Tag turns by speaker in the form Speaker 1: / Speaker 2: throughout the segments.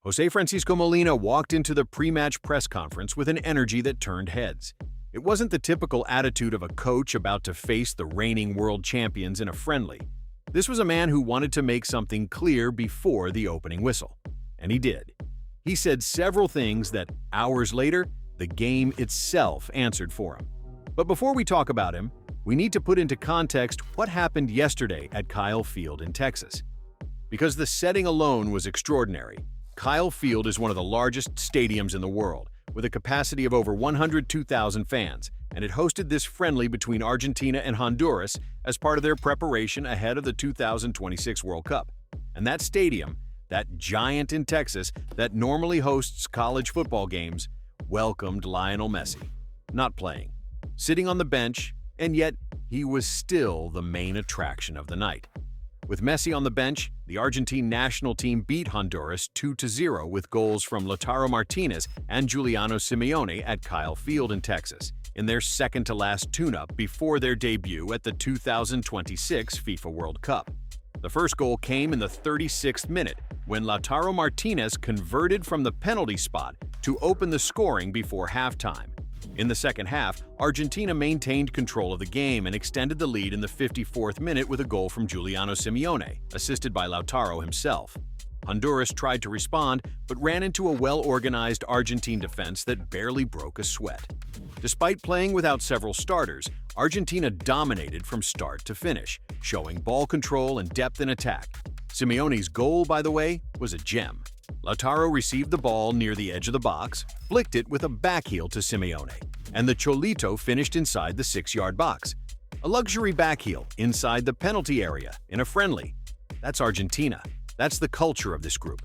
Speaker 1: Jose Francisco Molina walked into the pre-match press conference with an energy that turned heads. It wasn't the typical attitude of a coach about to face the reigning world champions in a friendly. This was a man who wanted to make something clear before the opening whistle. And he did. He said several things that, hours later, the game itself answered for him. But before we talk about him, we need to put into context what happened yesterday at Kyle Field in Texas. Because the setting alone was extraordinary. Kyle Field is one of the largest stadiums in the world, with a capacity of over 102,000 fans, and it hosted this friendly between Argentina and Honduras as part of their preparation ahead of the 2026 World Cup. And that stadium, that giant in Texas that normally hosts college football games, welcomed Lionel Messi. Not playing, sitting on the bench, and yet he was still the main attraction of the night. With Messi on the bench, the Argentine national team beat Honduras 2-0 with goals from Lautaro Martinez and Giuliano Simeone at Kyle Field in Texas, in their second-to-last tune-up before their debut at the 2026 FIFA World Cup. The first goal came in the 36th minute when Lautaro Martinez converted from the penalty spot to open the scoring before halftime. In the second half, Argentina maintained control of the game and extended the lead in the 54th minute with a goal from Giuliano Simeone, assisted by Lautaro himself. Honduras tried to respond, but ran into a well-organized Argentine defense that barely broke a sweat. Despite playing without several starters, Argentina dominated from start to finish, showing ball control and depth in attack. Simeone's goal, by the way, was a gem. Lautaro received the ball near the edge of the box, flicked it with a backheel to Simeone, and the Cholito finished inside the 6-yard box. A luxury backheel inside the penalty area in a friendly. That's Argentina. That's the culture of this group.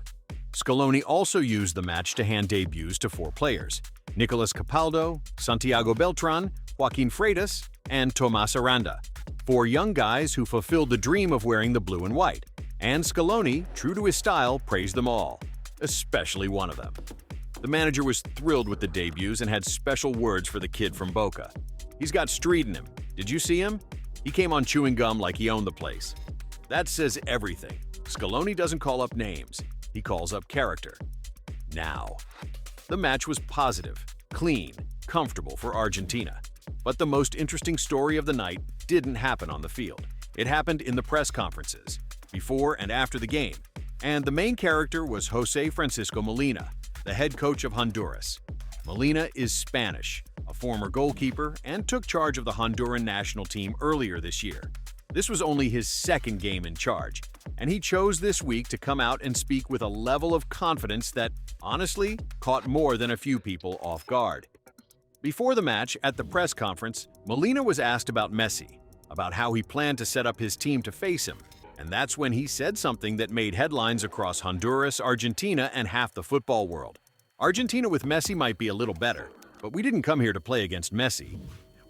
Speaker 1: Scaloni also used the match to hand debuts to 4 players: Nicolas Capaldo, Santiago Beltran, Joaquin Freitas, and Tomas Aranda. 4 young guys who fulfilled the dream of wearing the blue and white. And Scaloni, true to his style, praised them all, especially one of them. The manager was thrilled with the debuts and had special words for the kid from Boca. He's got street in him. Did you see him? He came on chewing gum like he owned the place. That says everything. Scaloni doesn't call up names. He calls up character. Now, the match was positive, clean, comfortable for Argentina. But the most interesting story of the night didn't happen on the field. It happened in the press conferences, before and after the game. And the main character was Jose Francisco Molina, the head coach of Honduras. Molina is Spanish, a former goalkeeper, and took charge of the Honduran national team earlier this year. This was only his second game in charge, and he chose this week to come out and speak with a level of confidence that, honestly, caught more than a few people off guard. Before the match, at the press conference, Molina was asked about Messi, about how he planned to set up his team to face him, and that's when he said something that made headlines across Honduras, Argentina, and half the football world. Argentina with Messi might be a little better, but we didn't come here to play against Messi.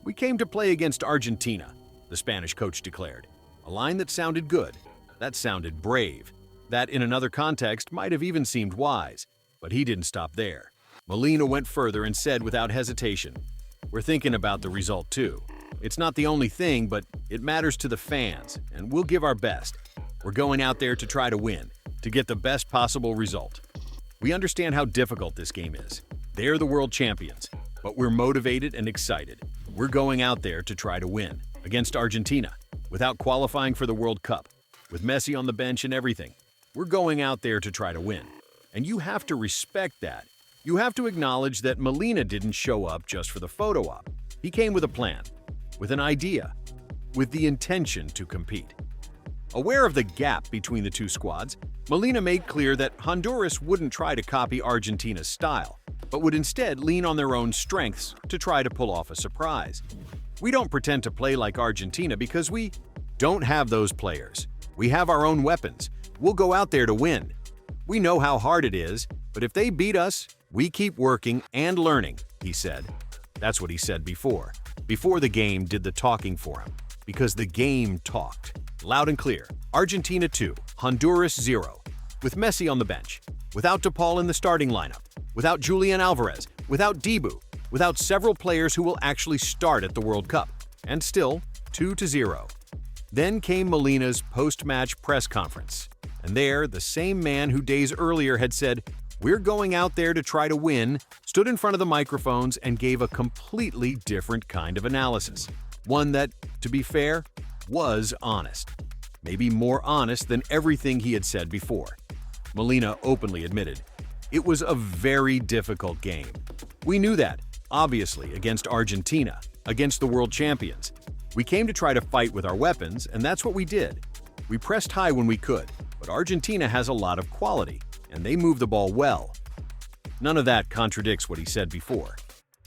Speaker 1: We came to play against Argentina, the Spanish coach declared. A line that sounded good, that sounded brave, that in another context might have even seemed wise, but he didn't stop there. Molina went further and said without hesitation, "We're thinking about the result too. It's not the only thing, but it matters to the fans, and we'll give our best. We're going out there to try to win, to get the best possible result. We understand how difficult this game is. They're the world champions, but we're motivated and excited. We're going out there to try to win, against Argentina, without qualifying for the World Cup, with Messi on the bench and everything. We're going out there to try to win. And you have to respect that. You have to acknowledge that Molina didn't show up just for the photo op. He came with a plan, with an idea, with the intention to compete." Aware of the gap between the two squads, Molina made clear that Honduras wouldn't try to copy Argentina's style, but would instead lean on their own strengths to try to pull off a surprise. "We don't pretend to play like Argentina because we don't have those players. We have our own weapons. We'll go out there to win. We know how hard it is, but if they beat us, we keep working and learning," he said. That's what he said before the game did the talking for him, because the game talked. Loud and clear, Argentina 2, Honduras 0, with Messi on the bench, without DePaul in the starting lineup, without Julian Alvarez, without Dibu, without several players who will actually start at the World Cup, and still 2-0. Then came Molina's post-match press conference, and there, the same man who days earlier had said, We're going out there to try to win, stood in front of the microphones and gave a completely different kind of analysis. One that, to be fair, was honest. Maybe more honest than everything he had said before. Molina openly admitted, "It was a very difficult game. We knew that, obviously, against Argentina, against the world champions. We came to try to fight with our weapons, and that's what we did. We pressed high when we could, but Argentina has a lot of quality, and they move the ball well." None of that contradicts what he said before.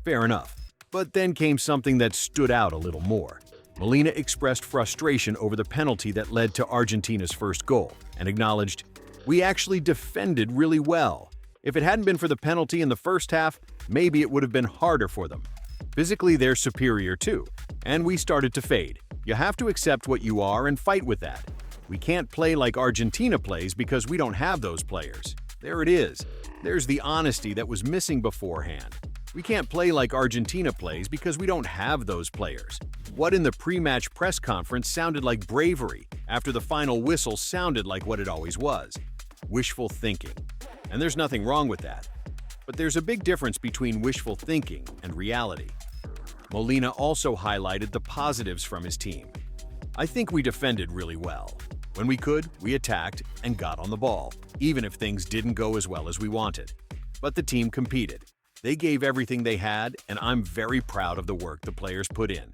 Speaker 1: Fair enough. But then came something that stood out a little more. Molina expressed frustration over the penalty that led to Argentina's first goal and acknowledged, "We actually defended really well. If it hadn't been for the penalty in the first half, maybe it would have been harder for them. Physically, they're superior too, and we started to fade. You have to accept what you are and fight with that. We can't play like Argentina plays because we don't have those players." There it is. There's the honesty that was missing beforehand. We can't play like Argentina plays because we don't have those players. What in the pre-match press conference sounded like bravery after the final whistle sounded like what it always was. Wishful thinking. And there's nothing wrong with that. But there's a big difference between wishful thinking and reality. Molina also highlighted the positives from his team. "I think we defended really well. When we could, we attacked and got on the ball, even if things didn't go as well as we wanted. But the team competed. They gave everything they had, and I'm very proud of the work the players put in."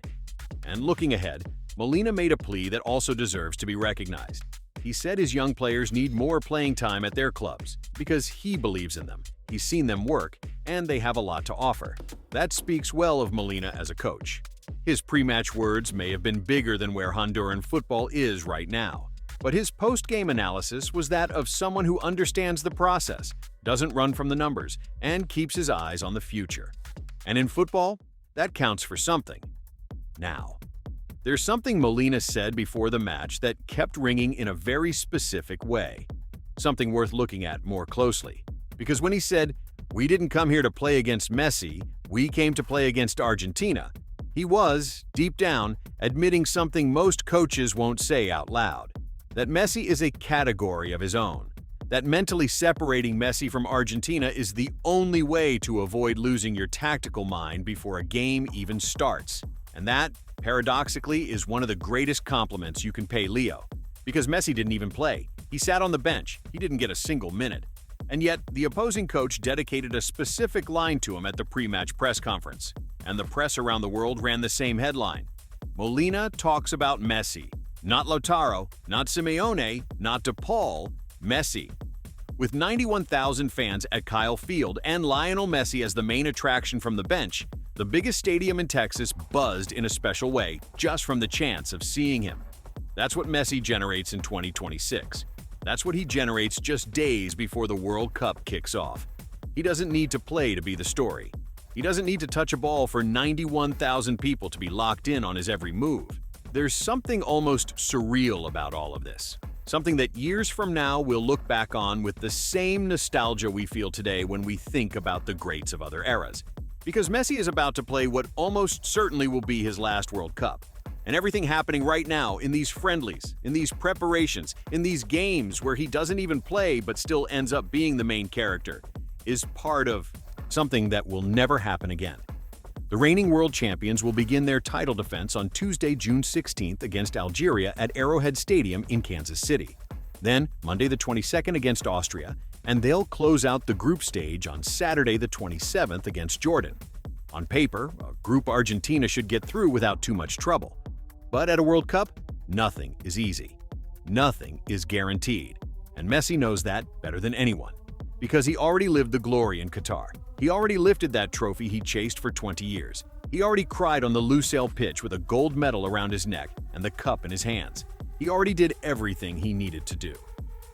Speaker 1: And looking ahead, Molina made a plea that also deserves to be recognized. He said his young players need more playing time at their clubs because he believes in them, he's seen them work, and they have a lot to offer. That speaks well of Molina as a coach. His pre-match words may have been bigger than where Honduran football is right now. But his post-game analysis was that of someone who understands the process, doesn't run from the numbers, and keeps his eyes on the future. And in football, that counts for something. Now, there's something Molina said before the match that kept ringing in a very specific way. Something worth looking at more closely. Because when he said, "We didn't come here to play against Messi, we came to play against Argentina," he was, deep down, admitting something most coaches won't say out loud. That Messi is a category of his own. That mentally separating Messi from Argentina is the only way to avoid losing your tactical mind before a game even starts. And that, paradoxically, is one of the greatest compliments you can pay Leo. Because Messi didn't even play. He sat on the bench. He didn't get a single minute. And yet, the opposing coach dedicated a specific line to him at the pre-match press conference. And the press around the world ran the same headline. Molina talks about Messi. Not Lautaro, not Simeone, not DePaul, Messi. With 91,000 fans at Kyle Field and Lionel Messi as the main attraction from the bench, the biggest stadium in Texas buzzed in a special way just from the chance of seeing him. That's what Messi generates in 2026. That's what he generates just days before the World Cup kicks off. He doesn't need to play to be the story. He doesn't need to touch a ball for 91,000 people to be locked in on his every move. There's something almost surreal about all of this. Something that years from now we'll look back on with the same nostalgia we feel today when we think about the greats of other eras. Because Messi is about to play what almost certainly will be his last World Cup. And everything happening right now in these friendlies, in these preparations, in these games where he doesn't even play but still ends up being the main character, is part of something that will never happen again. The reigning world champions will begin their title defense on Tuesday, June 16th against Algeria at Arrowhead Stadium in Kansas City. Then, Monday the 22nd against Austria, and they'll close out the group stage on Saturday the 27th against Jordan. On paper, a group Argentina should get through without too much trouble. But at a World Cup, nothing is easy. Nothing is guaranteed. And Messi knows that better than anyone. Because he already lived the glory in Qatar. He already lifted that trophy he chased for 20 years. He already cried on the Lusail pitch with a gold medal around his neck and the cup in his hands. He already did everything he needed to do.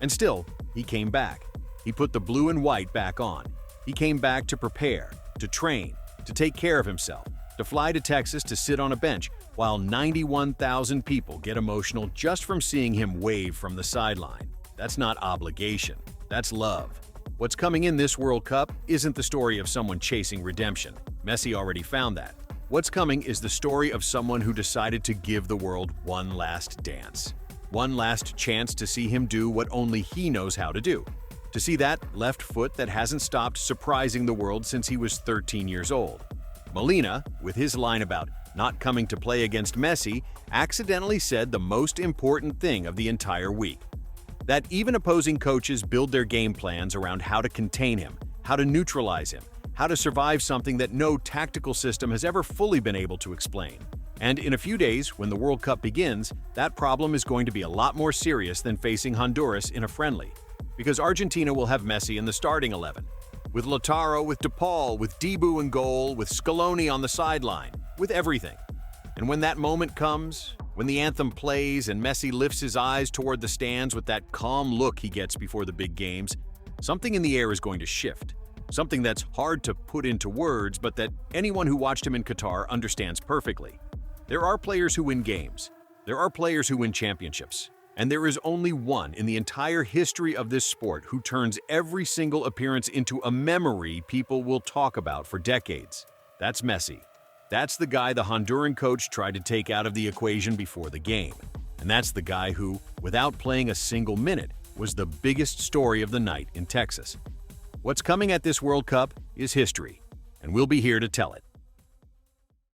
Speaker 1: And still, he came back. He put the blue and white back on. He came back to prepare, to train, to take care of himself, to fly to Texas to sit on a bench while 91,000 people get emotional just from seeing him wave from the sideline. That's not obligation. That's love. What's coming in this World Cup isn't the story of someone chasing redemption. Messi already found that. What's coming is the story of someone who decided to give the world one last dance. One last chance to see him do what only he knows how to do. To see that left foot that hasn't stopped surprising the world since he was 13 years old. Molina, with his line about not coming to play against Messi, accidentally said the most important thing of the entire week. That even opposing coaches build their game plans around how to contain him, how to neutralize him, how to survive something that no tactical system has ever fully been able to explain. And in a few days, when the World Cup begins, that problem is going to be a lot more serious than facing Honduras in a friendly. Because Argentina will have Messi in the starting 11, with Lautaro, with DePaul, with Dibu in goal, with Scaloni on the sideline, with everything. And when that moment comes, when the anthem plays and Messi lifts his eyes toward the stands with that calm look he gets before the big games, something in the air is going to shift. Something that's hard to put into words, but that anyone who watched him in Qatar understands perfectly. There are players who win games. There are players who win championships. And there is only one in the entire history of this sport who turns every single appearance into a memory people will talk about for decades. That's Messi. That's the guy the Honduran coach tried to take out of the equation before the game. And that's the guy who, without playing a single minute, was the biggest story of the night in Texas. What's coming at this World Cup is history, and we'll be here to tell it.